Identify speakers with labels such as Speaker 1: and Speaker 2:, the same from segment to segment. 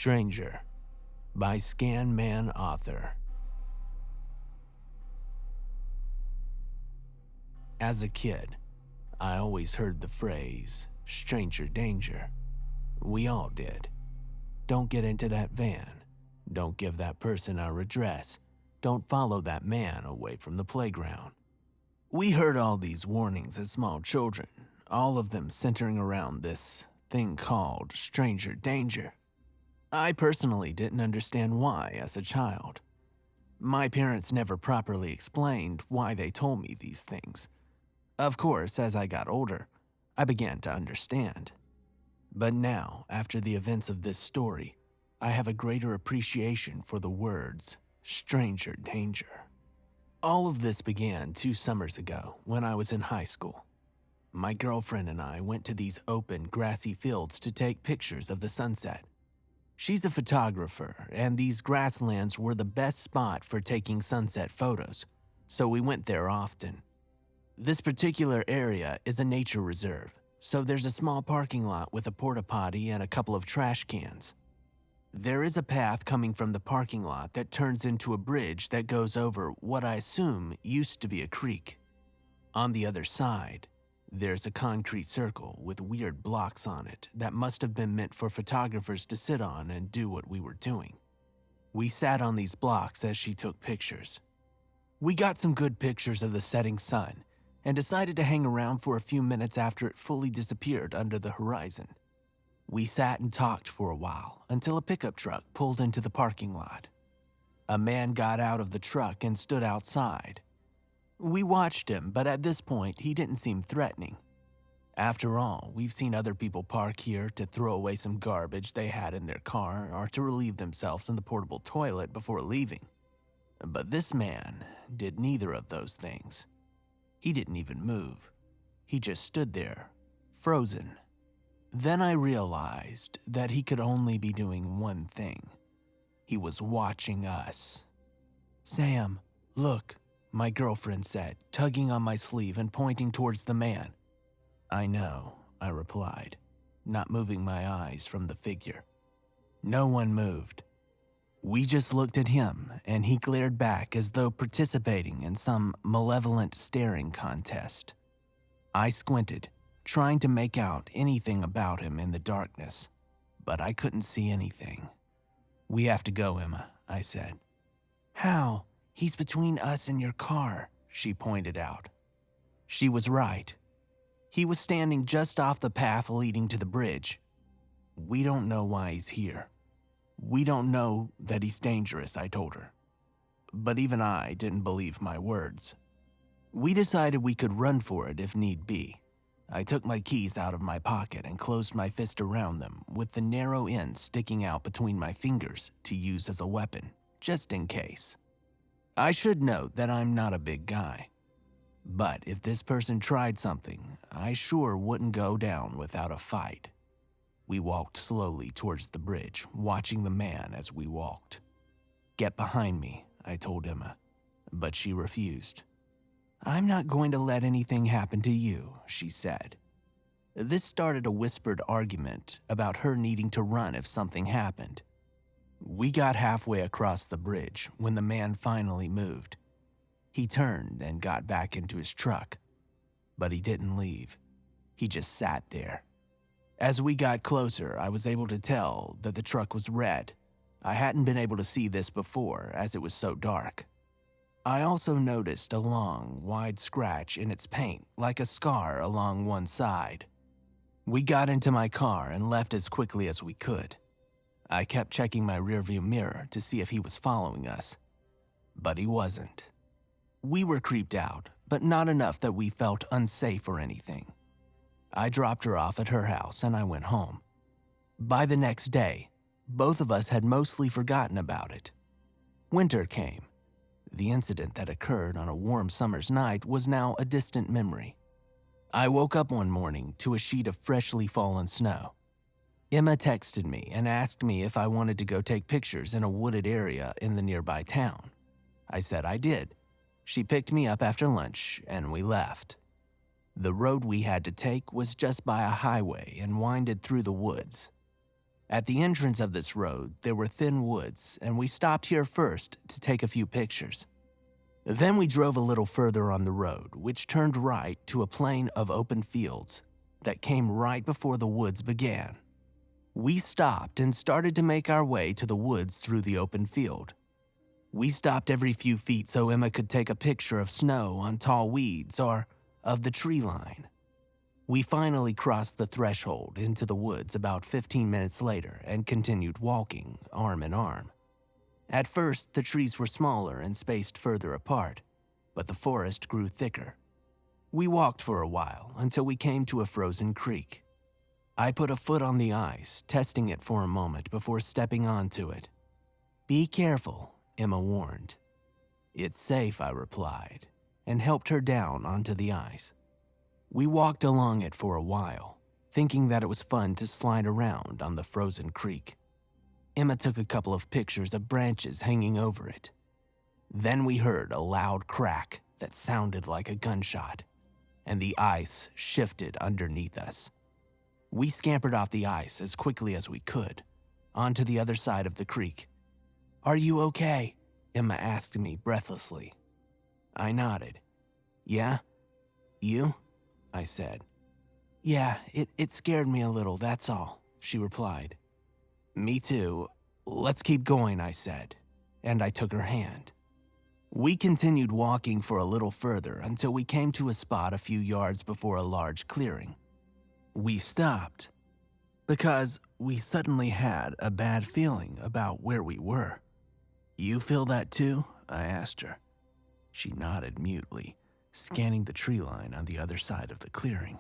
Speaker 1: Stranger by Scanmanauthor. As a kid, I always heard the phrase, stranger danger. We all did. Don't get into that van. Don't give that person our address. Don't follow that man away from the playground. We heard all these warnings as small children, all of them centering around this thing called stranger danger. I personally didn't understand why as a child. My parents never properly explained why they told me these things. Of course, as I got older, I began to understand. But now, after the events of this story, I have a greater appreciation for the words stranger danger. All of this began 2 summers ago when I was in high school. My girlfriend and I went to these open, grassy fields to take pictures of the sunset. She's a photographer, and these grasslands were the best spot for taking sunset photos, so we went there often. This particular area is a nature reserve, so there's a small parking lot with a porta potty and a couple of trash cans. There is a path coming from the parking lot that turns into a bridge that goes over what I assume used to be a creek. On the other side, there's a concrete circle with weird blocks on it that must have been meant for photographers to sit on and do what we were doing. We sat on these blocks as she took pictures. We got some good pictures of the setting sun and decided to hang around for a few minutes after it fully disappeared under the horizon. We sat and talked for a while until a pickup truck pulled into the parking lot. A man got out of the truck and stood outside. We watched him, but at this point, he didn't seem threatening. After all, we've seen other people park here to throw away some garbage they had in their car or to relieve themselves in the portable toilet before leaving. But this man did neither of those things. He didn't even move. He just stood there, frozen. Then I realized that he could only be doing one thing. He was watching us. "Sam, look," my girlfriend said, tugging on my sleeve and pointing towards the man. "I know," I replied, not moving my eyes from the figure. No one moved. We just looked at him, and he glared back as though participating in some malevolent staring contest. I squinted, trying to make out anything about him in the darkness, but I couldn't see anything. "We have to go, Emma," I said. "How? He's between us and your car," she pointed out. She was right. He was standing just off the path leading to the bridge. "We don't know why he's here. We don't know that he's dangerous," I told her. But even I didn't believe my words. We decided we could run for it if need be. I took my keys out of my pocket and closed my fist around them with the narrow end sticking out between my fingers to use as a weapon, just in case. I should note that I'm not a big guy. But if this person tried something, I sure wouldn't go down without a fight. We walked slowly towards the bridge, watching the man as we walked. "Get behind me," I told Emma, but she refused. "I'm not going to let anything happen to you," she said. This started a whispered argument about her needing to run if something happened. We got halfway across the bridge when the man finally moved. He turned and got back into his truck, but he didn't leave. He just sat there. As we got closer, I was able to tell that the truck was red. I hadn't been able to see this before as it was so dark. I also noticed a long, wide scratch in its paint, like a scar along one side. We got into my car and left as quickly as we could. I kept checking my rearview mirror to see if he was following us, but he wasn't. We were creeped out, but not enough that we felt unsafe or anything. I dropped her off at her house and I went home. By the next day, both of us had mostly forgotten about it. Winter came. The incident that occurred on a warm summer's night was now a distant memory. I woke up one morning to a sheet of freshly fallen snow. Emma texted me and asked me if I wanted to go take pictures in a wooded area in the nearby town. I said I did. She picked me up after lunch and we left. The road we had to take was just by a highway and winded through the woods. At the entrance of this road, there were thin woods, and we stopped here first to take a few pictures. Then we drove a little further on the road, which turned right to a plain of open fields that came right before the woods began. We stopped and started to make our way to the woods through the open field. We stopped every few feet so Emma could take a picture of snow on tall weeds or of the tree line. We finally crossed the threshold into the woods about 15 minutes later and continued walking, arm in arm. At first, the trees were smaller and spaced further apart, but the forest grew thicker. We walked for a while until we came to a frozen creek. I put a foot on the ice, testing it for a moment before stepping onto it. "Be careful," Emma warned. "It's safe," I replied, and helped her down onto the ice. We walked along it for a while, thinking that it was fun to slide around on the frozen creek. Emma took a couple of pictures of branches hanging over it. Then we heard a loud crack that sounded like a gunshot, and the ice shifted underneath us. We scampered off the ice as quickly as we could, onto the other side of the creek. "Are you okay?" Emma asked me breathlessly. I nodded. "Yeah? You?" I said. "Yeah, it scared me a little, that's all," she replied. "Me too. Let's keep going," I said, and I took her hand. We continued walking for a little further until we came to a spot a few yards before a large clearing. We stopped because we suddenly had a bad feeling about where we were. "You feel that too?" I asked her. She nodded mutely, scanning the tree line on the other side of the clearing.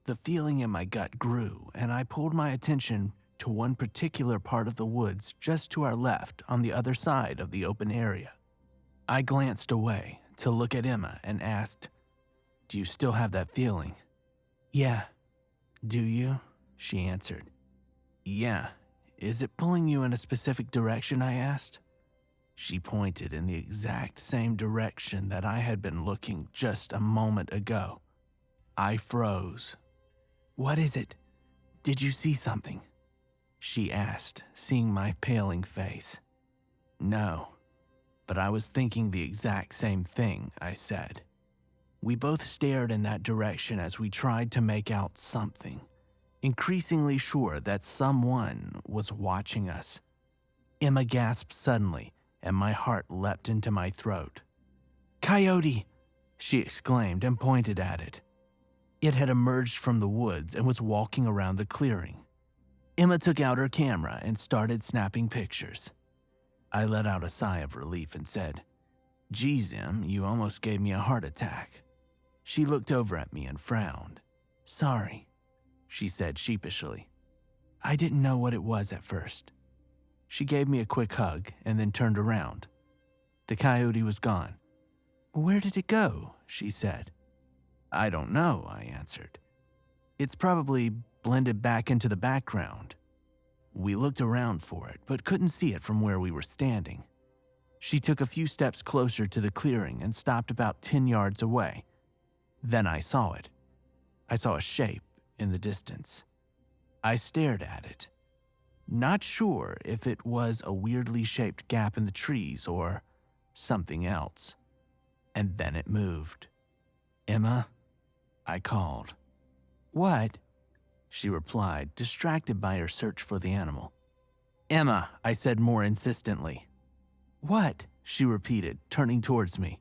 Speaker 1: The feeling in my gut grew, and I pulled my attention to one particular part of the woods just to our left on the other side of the open area. I glanced away to look at Emma and asked, "Do you still have that feeling?" "Yeah." "Do you?" she answered. "Yeah. Is it pulling you in a specific direction?" I asked. She pointed in the exact same direction that I had been looking just a moment ago. I froze. "What is it? Did you see something?" she asked, seeing my paling face. "No, but I was thinking the exact same thing," I said. We both stared in that direction as we tried to make out something, increasingly sure that someone was watching us. Emma gasped suddenly, and my heart leapt into my throat. "Coyote!" she exclaimed and pointed at it. It had emerged from the woods and was walking around the clearing. Emma took out her camera and started snapping pictures. I let out a sigh of relief and said, "Geez, Em, you almost gave me a heart attack." She looked over at me and frowned. "Sorry," she said sheepishly. "I didn't know what it was at first." She gave me a quick hug and then turned around. The coyote was gone. "Where did it go?" she said. "I don't know," I answered. "It's probably blended back into the background." We looked around for it, but couldn't see it from where we were standing. She took a few steps closer to the clearing and stopped about 10 yards away. Then I saw it. I saw a shape in the distance. I stared at it, not sure if it was a weirdly shaped gap in the trees or something else. And then it moved. "Emma?" I called. "What?" she replied, distracted by her search for the animal. "Emma," I said more insistently. "What?" she repeated, turning towards me.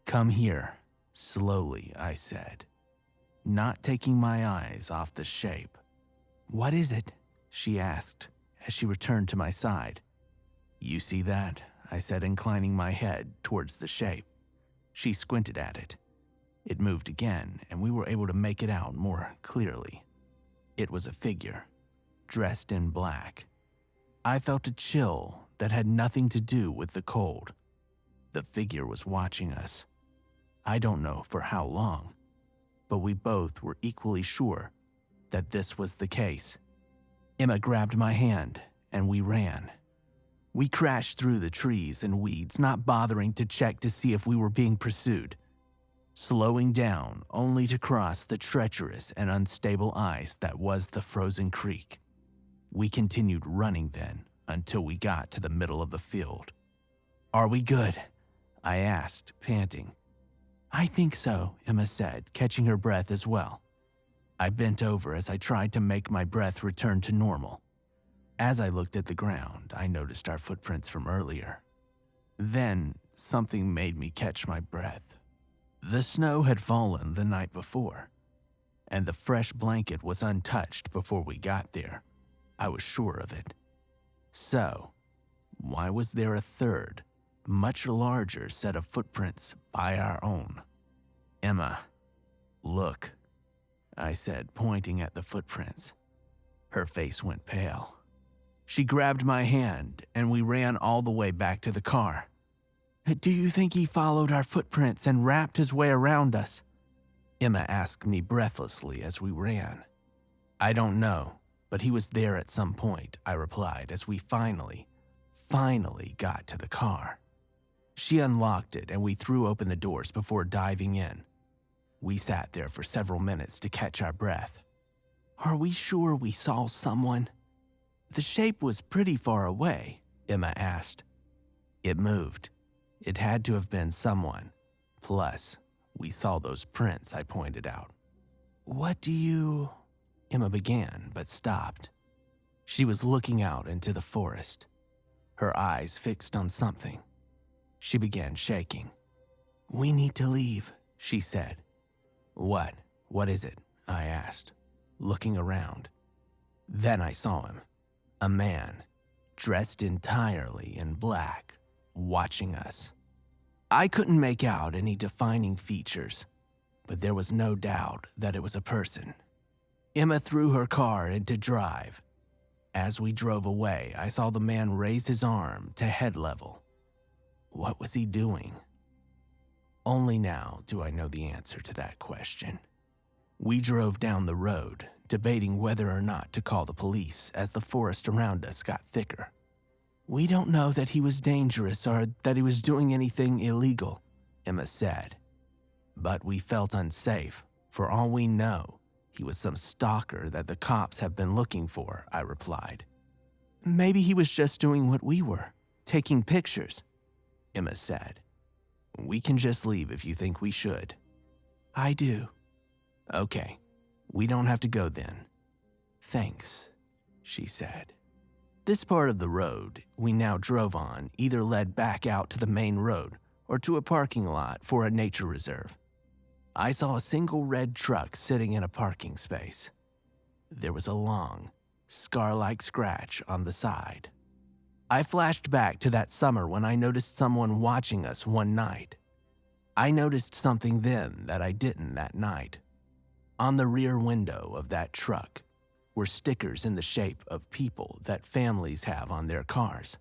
Speaker 1: "Come here." Slowly, I said, not taking my eyes off the shape. "What is it?" she asked as she returned to my side. "You see that?" I said, inclining my head towards the shape. She squinted at it. It moved again, and we were able to make it out more clearly. It was a figure, dressed in black. I felt a chill that had nothing to do with the cold. The figure was watching us. I don't know for how long, but we both were equally sure that this was the case. Emma grabbed my hand, and we ran. We crashed through the trees and weeds, not bothering to check to see if we were being pursued, slowing down only to cross the treacherous and unstable ice that was the frozen creek. We continued running then until we got to the middle of the field. "Are we good?" I asked, panting. "I think so," Emma said, catching her breath as well. I bent over as I tried to make my breath return to normal. As I looked at the ground, I noticed our footprints from earlier. Then, something made me catch my breath. The snow had fallen the night before, and the fresh blanket was untouched before we got there. I was sure of it. So, why was there a third, much larger set of footprints by our own? "Emma, look," I said, pointing at the footprints. Her face went pale. She grabbed my hand, and we ran all the way back to the car. "Do you think he followed our footprints and wrapped his way around us?" Emma asked me breathlessly as we ran. "I don't know, but he was there at some point," I replied as we finally got to the car. She unlocked it and we threw open the doors before diving in. We sat there for several minutes to catch our breath. "Are we sure we saw someone? The shape was pretty far away," Emma asked. "It moved. It had to have been someone. Plus, we saw those prints," I pointed out. "What do you—" Emma began, but stopped. She was looking out into the forest, her eyes fixed on something. She began shaking. "We need to leave," she said. "What? What is it?" I asked, looking around. Then I saw him, a man, dressed entirely in black, watching us. I couldn't make out any defining features, but there was no doubt that it was a person. Emma threw her car into drive. As we drove away, I saw the man raise his arm to head level. What was he doing? Only now do I know the answer to that question. We drove down the road, debating whether or not to call the police as the forest around us got thicker. "We don't know that he was dangerous or that he was doing anything illegal," Emma said. "But we felt unsafe. For all we know, he was some stalker that the cops have been looking for," I replied. "Maybe he was just doing what we were, taking pictures," Emma said. "We can just leave if you think we should." "I do." "Okay, we don't have to go then." "Thanks," she said. This part of the road we now drove on either led back out to the main road or to a parking lot for a nature reserve. I saw a single red truck sitting in a parking space. There was a long, scar-like scratch on the side. I flashed back to that summer when I noticed someone watching us one night. I noticed something then that I didn't that night. On the rear window of that truck were stickers in the shape of people that families have on their cars.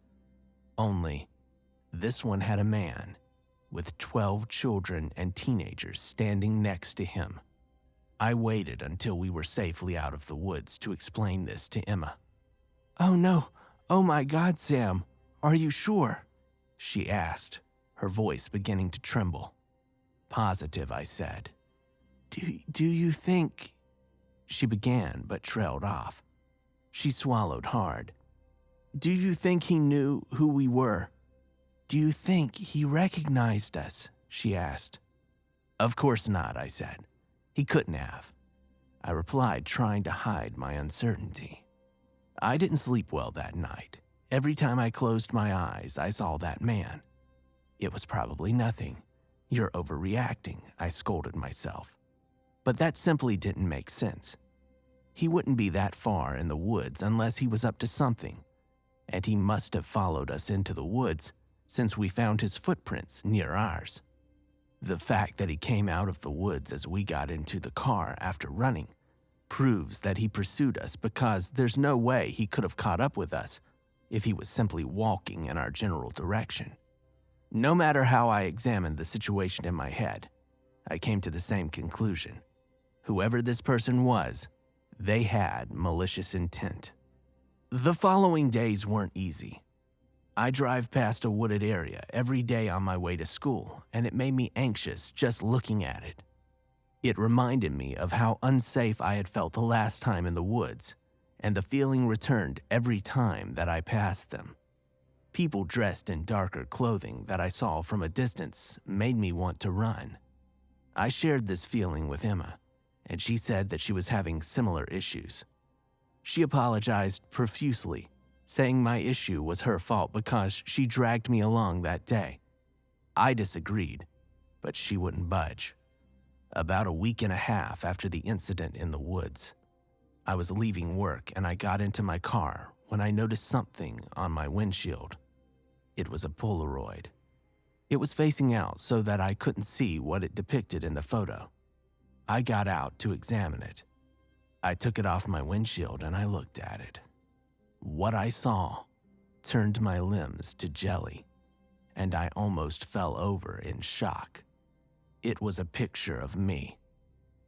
Speaker 1: Only, this one had a man with 12 children and teenagers standing next to him. I waited until we were safely out of the woods to explain this to Emma. "Oh no, oh my God, Sam, are you sure?" she asked, her voice beginning to tremble. "Positive," I said. Do you think—" she began but trailed off. She swallowed hard. "Do you think he knew who we were? Do you think he recognized us?" she asked. "Of course not," I said. "He couldn't have," I replied, trying to hide my uncertainty. I didn't sleep well that night. Every time I closed my eyes, I saw that man. It was probably nothing. "You're overreacting," I scolded myself. But that simply didn't make sense. He wouldn't be that far in the woods unless he was up to something, and he must have followed us into the woods since we found his footprints near ours. The fact that he came out of the woods as we got into the car after running proves that he pursued us, because there's no way he could have caught up with us if he was simply walking in our general direction. No matter how I examined the situation in my head, I came to the same conclusion. Whoever this person was, they had malicious intent. The following days weren't easy. I drive past a wooded area every day on my way to school, and it made me anxious just looking at it. It reminded me of how unsafe I had felt the last time in the woods, and the feeling returned every time that I passed them. People dressed in darker clothing that I saw from a distance made me want to run. I shared this feeling with Emma, and she said that she was having similar issues. She apologized profusely, saying my issue was her fault because she dragged me along that day. I disagreed, but she wouldn't budge. About a week and a half after the incident in the woods, I was leaving work and I got into my car when I noticed something on my windshield. It was a Polaroid. It was facing out so that I couldn't see what it depicted in the photo. I got out to examine it. I took it off my windshield and I looked at it. What I saw turned my limbs to jelly, and I almost fell over in shock. It was a picture of me.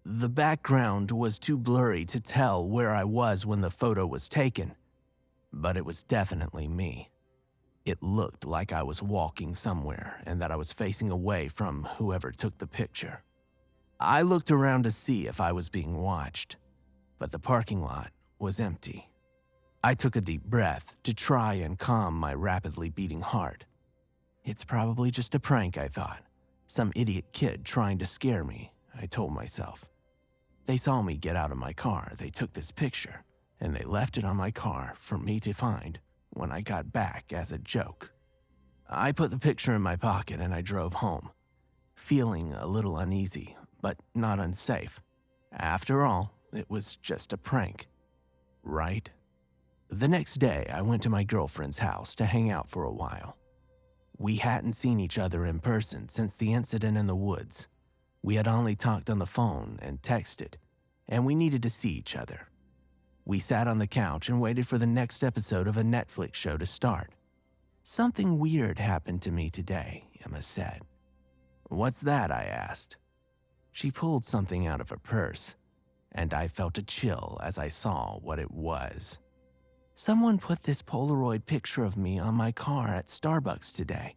Speaker 1: The background was too blurry to tell where I was when the photo was taken, but it was definitely me. It looked like I was walking somewhere and that I was facing away from whoever took the picture. I looked around to see if I was being watched, but the parking lot was empty. I took a deep breath to try and calm my rapidly beating heart. It's probably just a prank, I thought. Some idiot kid trying to scare me, I told myself. They saw me get out of my car, they took this picture, and they left it on my car for me to find when I got back as a joke. I put the picture in my pocket and I drove home, feeling a little uneasy, but not unsafe. After all, it was just a prank, right? The next day, I went to my girlfriend's house to hang out for a while. We hadn't seen each other in person since the incident in the woods. We had only talked on the phone and texted, and we needed to see each other. We sat on the couch and waited for the next episode of a Netflix show to start. Something weird happened to me today, Emma said. What's that? I asked. She pulled something out of her purse, and I felt a chill as I saw what it was. Someone put this Polaroid picture of me on my car at Starbucks today.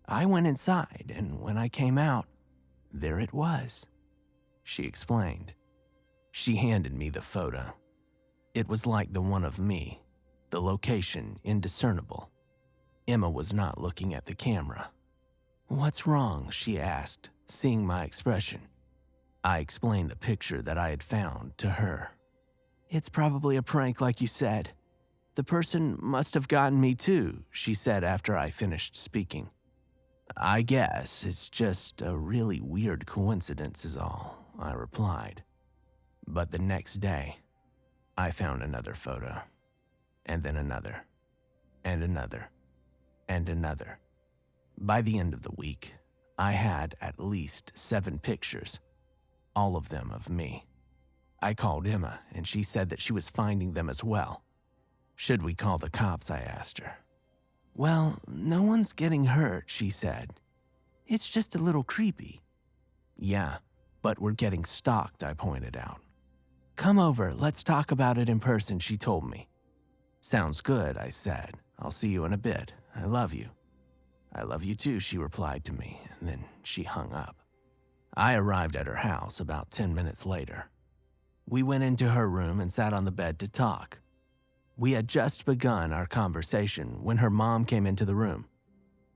Speaker 1: I went inside, and when I came out, there it was, she explained. She handed me the photo. It was like the one of me, the location indiscernible. Emma was not looking at the camera. What's wrong? She asked, seeing my expression. I explained the picture that I had found to her. It's probably a prank like you said. The person must have gotten me too, she said after I finished speaking. I guess it's just a really weird coincidence is all, I replied. But the next day, I found another photo, and then another, and another, and another. By the end of the week, I had at least 7 pictures, all of them of me. I called Emma, and she said that she was finding them as well. Should we call the cops? I asked her. Well, no one's getting hurt, she said. It's just a little creepy. Yeah, but we're getting stalked, I pointed out. Come over, let's talk about it in person, she told me. Sounds good, I said. I'll see you in a bit. I love you. I love you too, she replied to me, and then she hung up. I arrived at her house about 10 minutes later. We went into her room and sat on the bed to talk. We had just begun our conversation when her mom came into the room.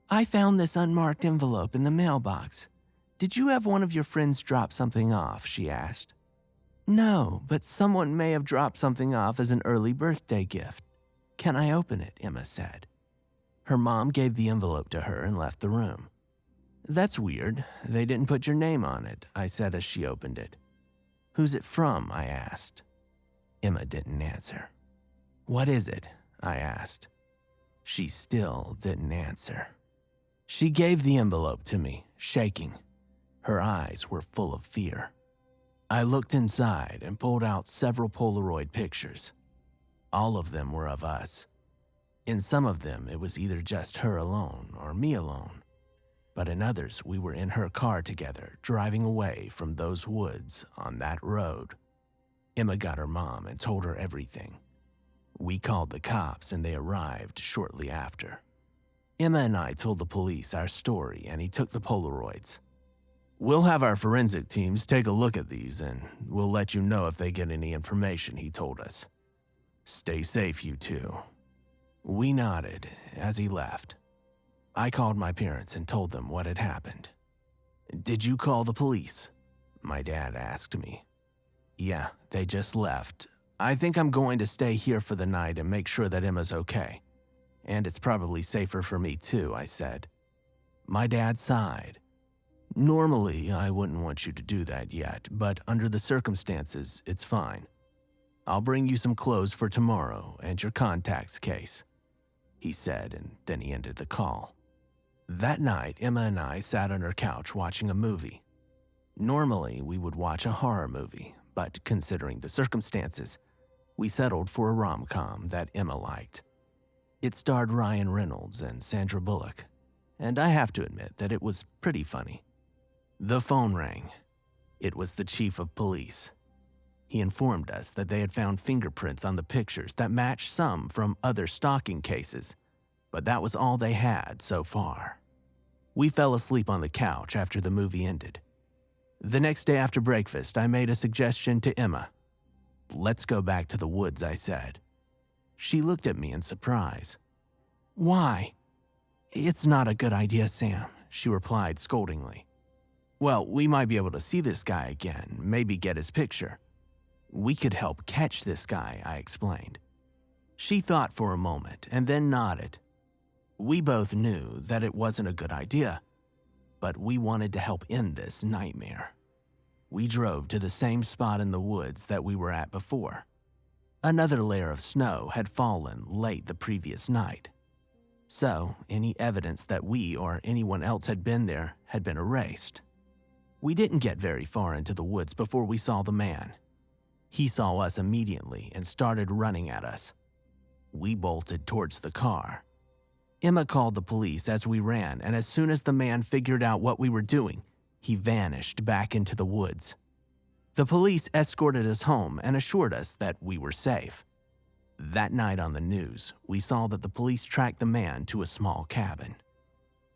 Speaker 1: I found this unmarked envelope in the mailbox. Did you have one of your friends drop something off? She asked. No, but someone may have dropped something off as an early birthday gift. Can I open it? Emma said. Her mom gave the envelope to her and left the room. That's weird. They didn't put your name on it, I said as she opened it. Who's it from? I asked. Emma didn't answer. What is it? I asked. She still didn't answer. She gave the envelope to me, shaking. Her eyes were full of fear. I looked inside and pulled out several Polaroid pictures. All of them were of us. In some of them, it was either just her alone or me alone. But in others, we were in her car together, driving away from those woods on that road. Emma got her mom and told her everything. We called the cops and they arrived shortly after. Emma and I told the police our story and he took the Polaroids. We'll have our forensic teams take a look at these and we'll let you know if they get any information, he told us. Stay safe, you two. We nodded as he left. I called my parents and told them what had happened. Did you call the police? My dad asked me. Yeah, they just left. I think I'm going to stay here for the night and make sure that Emma's okay. And it's probably safer for me too, I said. My dad sighed. Normally, I wouldn't want you to do that yet, but under the circumstances, it's fine. I'll bring you some clothes for tomorrow and your contacts case, he said, and then he ended the call. That night, Emma and I sat on her couch watching a movie. Normally, we would watch a horror movie, but considering the circumstances, we settled for a rom-com that Emma liked. It starred Ryan Reynolds and Sandra Bullock, and I have to admit that it was pretty funny. The phone rang. It was the chief of police. He informed us that they had found fingerprints on the pictures that matched some from other stalking cases, but that was all they had so far. We fell asleep on the couch after the movie ended. The next day after breakfast, I made a suggestion to Emma. Let's go back to the woods, I said. She looked at me in surprise. Why? It's not a good idea, Sam, she replied scoldingly. Well, we might be able to see this guy again, maybe get his picture. We could help catch this guy, I explained. She thought for a moment and then nodded. We both knew that it wasn't a good idea, but we wanted to help end this nightmare. We drove to the same spot in the woods that we were at before. Another layer of snow had fallen late the previous night, so any evidence that we or anyone else had been there had been erased. We didn't get very far into the woods before we saw the man. He saw us immediately and started running at us. We bolted towards the car. Emma called the police as we ran, and as soon as the man figured out what we were doing, he vanished back into the woods. The police escorted us home and assured us that we were safe. That night on the news, we saw that the police tracked the man to a small cabin.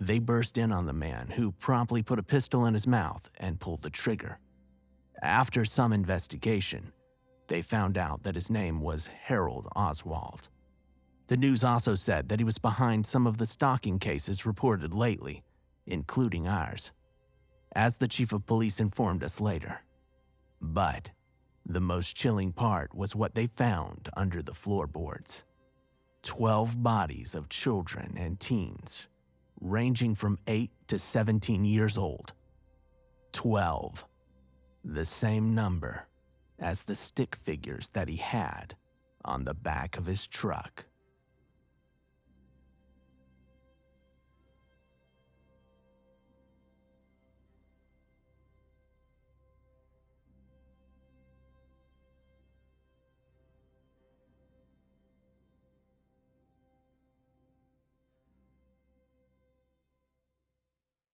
Speaker 1: They burst in on the man, who promptly put a pistol in his mouth and pulled the trigger. After some investigation, they found out that his name was Harold Oswald. The news also said that he was behind some of the stalking cases reported lately, including ours, as the chief of police informed us later. But the most chilling part was what they found under the floorboards. 12 bodies of children and teens, ranging from 8 to 17 years old. 12. The same number as the stick figures that he had on the back of his truck.